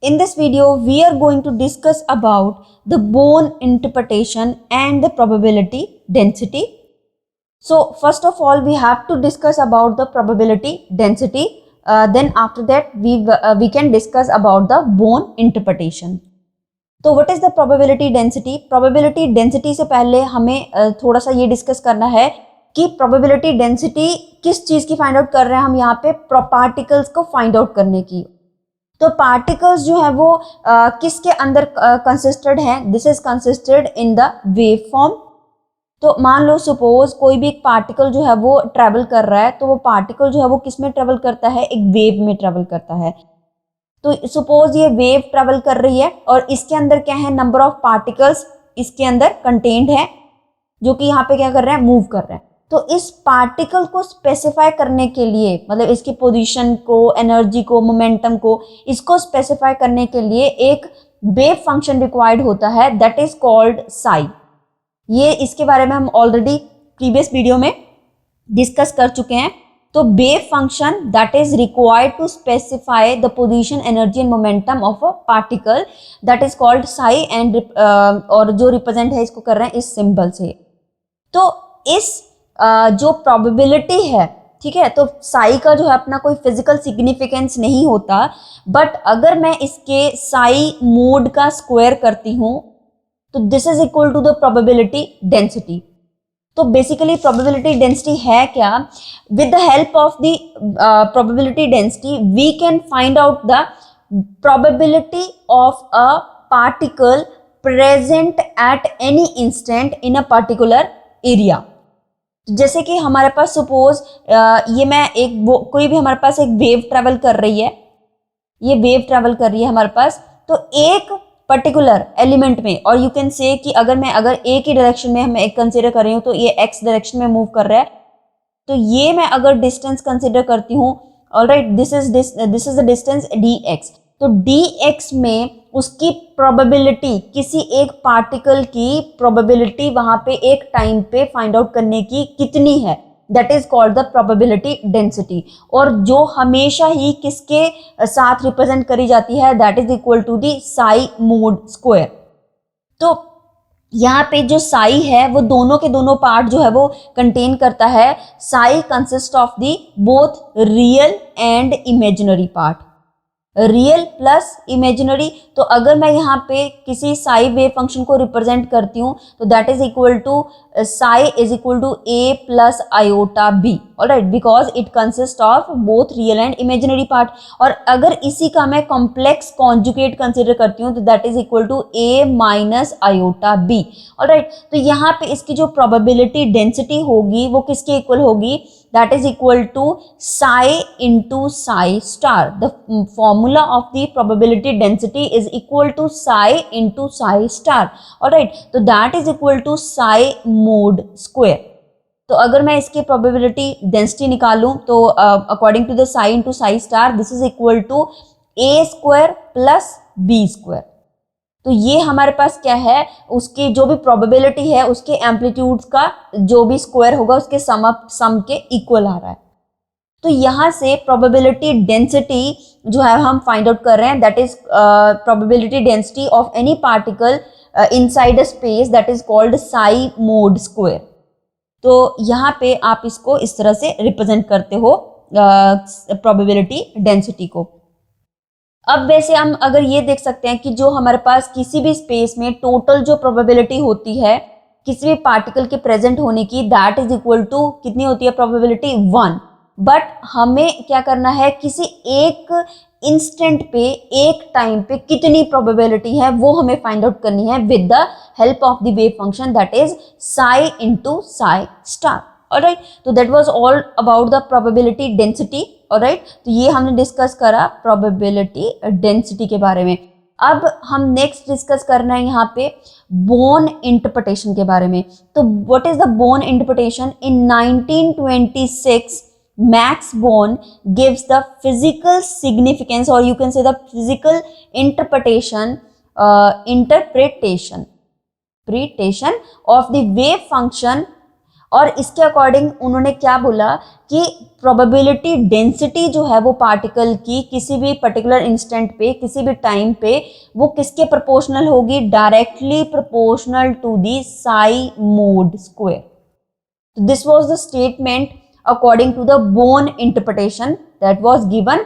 In this video, we are going to discuss about the Bohm interpretation and the probability density. So first of all, we have to discuss about the probability density. Then after that, we can discuss about the Bohm interpretation. तो what is the probability density? Probability density से पहले हमें थोड़ा सा ये discuss करना है कि प्रोबेबिलिटी डेंसिटी किस चीज की फाइंड आउट कर रहे हैं हम यहाँ पे, पार्टिकल्स को फाइंड आउट करने की। तो पार्टिकल्स जो है वो किसके अंदर कंसिस्टेड है? This is consisted in the wave form. तो मान लो सपोज कोई भी एक पार्टिकल जो है वो ट्रेवल कर रहा है, तो वो पार्टिकल जो है वो किस में ट्रेवल करता है? एक वेव में ट्रेवल करता है। तो सपोज ये वेव ट्रेवल कर रही है और इसके अंदर क्या है? नंबर ऑफ पार्टिकल्स इसके अंदर कंटेन्ड है जो कि यहाँ पे क्या कर रहे हैं? मूव कर रहे हैं। तो इस पार्टिकल को स्पेसिफाई करने के लिए, मतलब इसकी पोजीशन को, एनर्जी को, मोमेंटम को, इसको स्पेसिफाई करने के लिए एक वेव फंक्शन रिक्वायर्ड होता है, दैट इज कॉल्ड साई। ये इसके बारे में हम ऑलरेडी प्रीवियस वीडियो में डिस्कस कर चुके हैं। तो wave function that is required to specify the position, energy and momentum of a particle, that is called psi and और जो रिप्रेजेंट है इसको कर रहे हैं इस सिंबल से। तो इस जो प्रोबेबिलिटी है, ठीक है, तो साई का जो है अपना कोई फिजिकल सिग्निफिकेंस नहीं होता, बट अगर मैं इसके साई मोड का स्क्वायर करती हूं तो this is equal to the probability density. तो बेसिकली प्रोबेबिलिटी डेंसिटी है क्या? With the help of the probability density we can find out the probability of a particle present at any instant in a particular area. जैसे कि हमारे पास suppose ये मैं कोई भी हमारे पास एक वेव ट्रेवल कर रही है, ये वेव ट्रेवल कर रही है हमारे पास, तो एक पर्टिकुलर एलिमेंट में, और यू कैन से कि अगर एक ही डायरेक्शन में मैं एक कंसिडर कर रही हूँ तो ये एक्स डायरेक्शन में मूव कर रहा है, तो ये मैं अगर डिस्टेंस कंसिडर करती हूँ, alright, this is the distance dx। तो dx में उसकी प्रोबेबिलिटी, किसी एक पार्टिकल की प्रोबेबिलिटी वहां पे एक टाइम पे फाइंड आउट करने की कितनी है, that is called the probability density. और जो हमेशा ही किसके साथ रिप्रेजेंट करी जाती है, that is equal to the psi mod square. तो यहाँ पे जो साई है वो दोनों के दोनों पार्ट जो है वो कंटेन करता है। Psi consist of the both real and imaginary part, real plus imaginary. तो अगर मैं यहाँ पे किसी साई वेव फंक्शन को रिप्रेजेंट करती हूँ तो that is equal to psi is equal to a plus iota b, alright, because it consist of both real and imaginary part. और अगर इसी का मैं कॉम्प्लेक्स कॉन्जुगेट कंसिडर करती हूँ तो that is equal to a minus iota b, alright. तो यहाँ पे इसकी जो प्रोबेबिलिटी डेंसिटी होगी वो किसके इक्वल होगी? that is equal to psi into psi star. The formula of the probability density is equal to psi into psi star. Alright, so that is equal to psi mod square. तो अगर मैं इसकी probability density निकालूं तो according to the psi into psi star, this is equal to a square plus b square. तो ये हमारे पास क्या है? उसकी जो भी प्रोबेबिलिटी है उसके एम्पलीट्यूड्स का जो भी स्क्वायर होगा उसके सम के इक्वल आ रहा है। तो यहाँ से प्रोबेबिलिटी डेंसिटी जो है हम फाइंड आउट कर रहे हैं, that is probability density of any particle inside a space, that is called Sai mod square. तो यहाँ पे आप इसको इस तरह से रिप्रेजेंट करते हो प्रोबेबिलिटी डेंसिटी को। अब वैसे हम अगर ये देख सकते हैं कि जो हमारे पास किसी भी स्पेस में टोटल जो प्रोबेबिलिटी होती है किसी भी पार्टिकल के प्रेजेंट होने की, दैट इज इक्वल टू कितनी होती है? प्रोबेबिलिटी 1। बट हमें क्या करना है? किसी एक इंस्टेंट पे, एक टाइम पे कितनी प्रोबेबिलिटी है वो हमें फाइंड आउट करनी है with the help of the wave function, that is psi into psi star. Alright, तो that was all about the probability density. Alright, तो ये हमने डिस्कस करा प्रोबेबिलिटी डेंसिटी के बारे में। अब हम नेक्स्ट डिस्कस करना है यहाँ पे बोर्न इंटरप्रिटेशन के बारे में। तो what is the Born interpretation? In 1926 Max Born gives the physical significance, or you can say the physical interpretation of the wave function और इसके अकॉर्डिंग उन्होंने क्या बोला कि प्रोबेबिलिटी डेंसिटी जो है वो पार्टिकल की किसी भी पर्टिकुलर इंस्टेंट पे, किसी भी टाइम पे, वो किसके प्रोपोर्शनल होगी, directly proportional to the psi mod square. This was the statement according to the Bohm interpretation that was given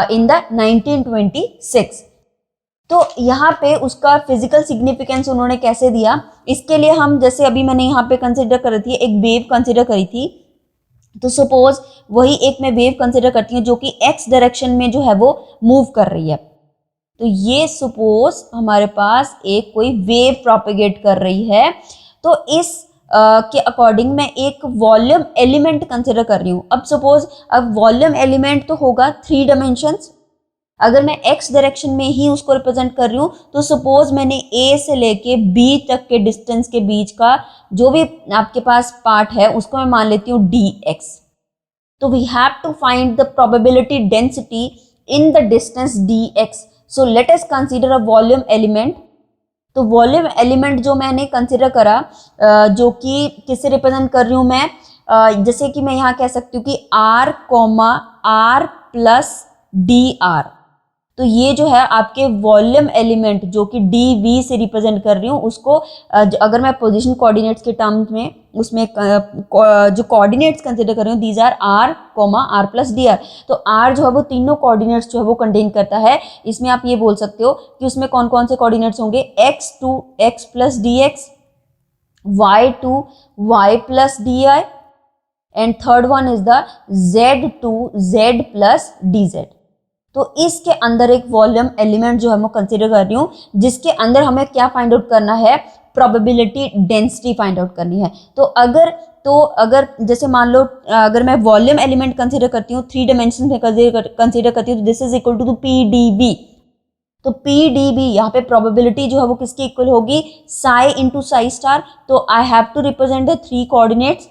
in the 1926. तो यहाँ पे उसका फिजिकल सिग्निफिकेंस उन्होंने कैसे दिया, इसके लिए हम जैसे अभी मैंने यहाँ पे कंसिडर करी थी, एक वेव कंसिडर करी थी. तो सपोज वही एक मैं वेव कंसिडर करती हूँ जो कि एक्स डायरेक्शन में जो है वो मूव कर रही है. तो ये सपोज हमारे पास एक कोई वेव प्रोपेगेट कर रही है. तो इस के अकॉर्डिंग मैं एक वॉल्यूम एलिमेंट कंसिडर कर रही हूँ. अब सपोज अब वॉल्यूम एलिमेंट तो होगा 3 डायमेंशंस. अगर मैं एक्स डायरेक्शन में ही उसको रिप्रेजेंट कर रही हूँ तो सपोज मैंने ए से लेके बी तक के डिस्टेंस के बीच का जो भी आपके पास पार्ट है उसको मैं मान लेती हूँ डी एक्स. तो we have to find the probability density in the distance d x. So let us consider a volume element. तो वॉल्यूम एलिमेंट जो मैंने कंसिडर करा जो कि किससे रिप्रेजेंट कर रही हूँ मैं, जैसे कि मैं यहाँ कह सकती हूँ कि r, r plus d r. तो ये जो है आपके वॉल्यूम एलिमेंट जो कि डी वी से रिप्रेजेंट कर रही हूँ उसको अगर मैं पोजीशन कोऑर्डिनेट्स के टर्म्स में उसमें जो कोऑर्डिनेट्स कंसिडर कर रही हूँ these are r, r plus d r. तो r जो है वो तीनों कोऑर्डिनेट्स जो है वो कंटेन करता है. इसमें आप ये बोल सकते हो कि उसमें कौन कौन से कोऑर्डिनेट्स होंगे, x to x plus d x, y to y plus d y, and third one is the z to z plus d z. तो इसके अंदर एक वॉल्यूम एलिमेंट जो है मैं कंसिडर कर रही हूँ जिसके अंदर हमें क्या फाइंड आउट करना है, प्रोबेबिलिटी डेंसिटी फाइंड आउट करनी है. तो अगर जैसे मान लो अगर मैं वॉल्यूम एलिमेंट कंसिडर करती हूँ 3 डायमेंशन में कंसिडर करती हूँ तो this is equal to P d V. तो पी डी बी यहाँ पे प्रोबेबिलिटी जो है वो किसकी इक्वल होगी, साई इंटू साई स्टार. तो I have to represent the 3 coordinates.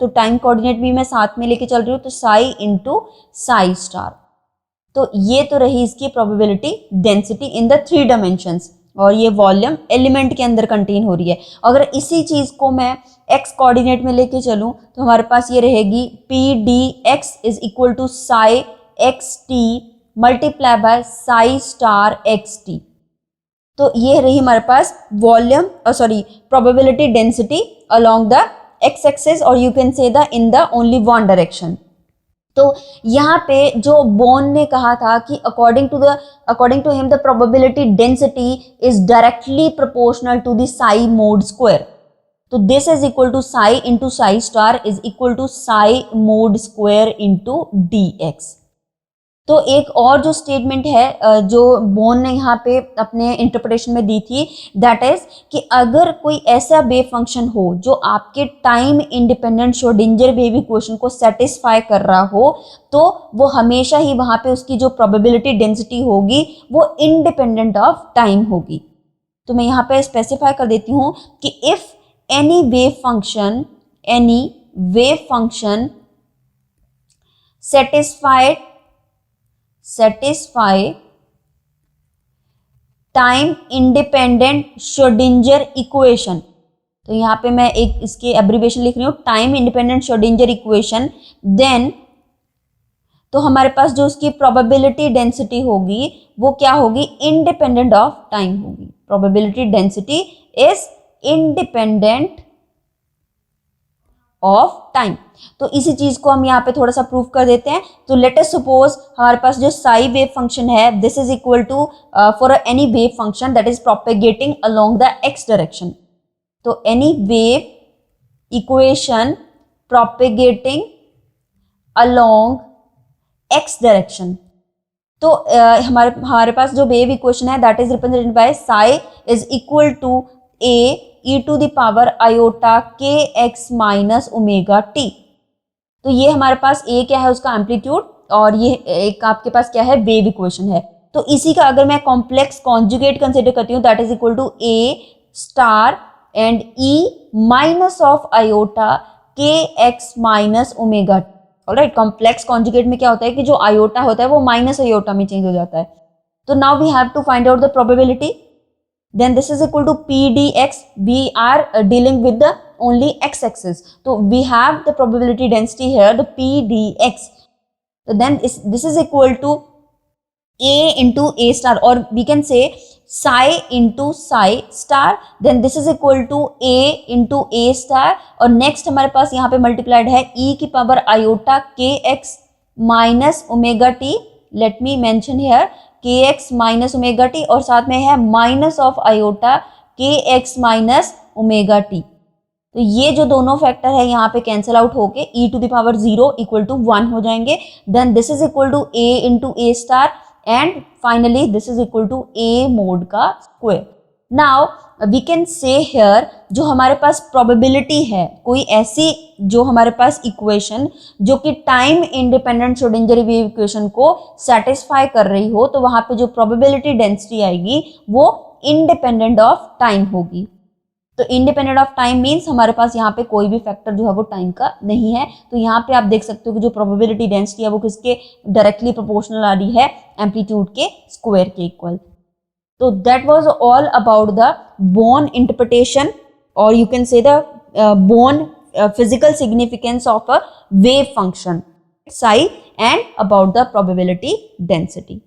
तो टाइम कोऑर्डिनेट भी मैं साथ में लेके चल रही हूँ, तो साई इंटू साई स्टार. तो ये तो रही इसकी probability density in the 3 dimensions और ये वॉल्यूम एलिमेंट के अंदर कंटेन हो रही है. अगर इसी चीज को मैं एक्स कोऑर्डिनेट में लेके चलूं तो हमारे पास ये रहेगी P D X is equal to psi X T multiply by psi star X T. तो ये रही हमारे पास volume probability density along the X axis और you can say the in the only one direction. तो यहाँ पे जो बोन ने कहा था कि according to him the probability density is directly proportional to the psi mod square. तो this is equal to Sai into psi star is equal to psi mod square into d x. तो एक और जो statement है जो Born ने यहाँ पे अपने इंटरप्रिटेशन में दी थी, दैट इज कि अगर कोई ऐसा वेव फंक्शन हो जो आपके time independent Schrodinger wave equation को सेटिस्फाई कर रहा हो तो वो हमेशा ही वहाँ पे उसकी जो प्रोबेबिलिटी डेंसिटी होगी वो इंडिपेंडेंट ऑफ टाइम होगी. तो मैं यहाँ पे स्पेसिफाई कर देती हूँ कि if any wave function satisfy time independent Schrodinger equation. तो यहाँ पे मैं एक इसके एब्रिविएशन लिख रही हूँ, time independent Schrodinger equation. Then तो हमारे पास जो उसकी प्रोबेबिलिटी डेंसिटी होगी वो क्या होगी, इंडिपेंडेंट ऑफ टाइम होगी. Probability density is independent of time. तो इसी चीज को हम यहाँ पे थोड़ा सा प्रूव कर देते हैं. तो लेट अस सपोज हमारे पास जो साई वेव फंक्शन है this is equal to for any wave function that is propagating along the X direction. तो any wave equation propagating along X direction. तो हमारे पास जो वेव इक्वेशन है that is represented by psi is equal to A e to the power iota K X minus omega T. तो ये हमारे पास ए क्या है, उसका एम्पलीट्यूड, और ये एक आपके पास क्या है, वेव इक्वेशन है. तो इसी का अगर मैं कॉम्प्लेक्स कॉन्जुगेट कंसिडर करती हूँ that is equal to A star and E minus of iota K X minus omega. Alright, complex conjugate में क्या होता है कि जो आयोटा होता है वो माइनस आयोटा में चेंज हो जाता है. तो now we have to find out the probability. Then this is equal to p dx. We are dealing with the only x axis. So we have the probability density here, the pdx. So then this is equal to a into a star, or we can say psi into psi star. Then this is equal to a into a star, और next हमारे पास यहाँ पे multiplied है e की power iota kx minus omega t. Let me mention here kx minus omega t, और साथ में है minus of iota kx minus omega t. तो ये जो दोनों फैक्टर है यहाँ पे कैंसिल आउट होके e to the power 0 equal to 1 हो जाएंगे. Then this is equal to a into A star, and finally this is equal to a mod का square. Now we can say here जो हमारे पास probability है, कोई ऐसी जो हमारे पास इक्वेशन जो कि time independent Schrodinger wave equation को सेटिस्फाई कर रही हो, तो वहां पे जो प्रोबेबिलिटी डेंसिटी आएगी वो इंडिपेंडेंट ऑफ टाइम होगी. तो इंडिपेंडेंट ऑफ टाइम मीन्स हमारे पास यहाँ पे कोई भी फैक्टर जो है वो टाइम का नहीं है. तो यहाँ पे आप देख सकते हो कि जो प्रोबेबिलिटी डेंसिटी है वो किसके डायरेक्टली प्रोपोर्शनल आ रही है, एम्पलीट्यूड के स्क्वायर के इक्वल. तो that was all about the Born interpretation, और you can say the Born physical significance of a wave function psi and about the probability density.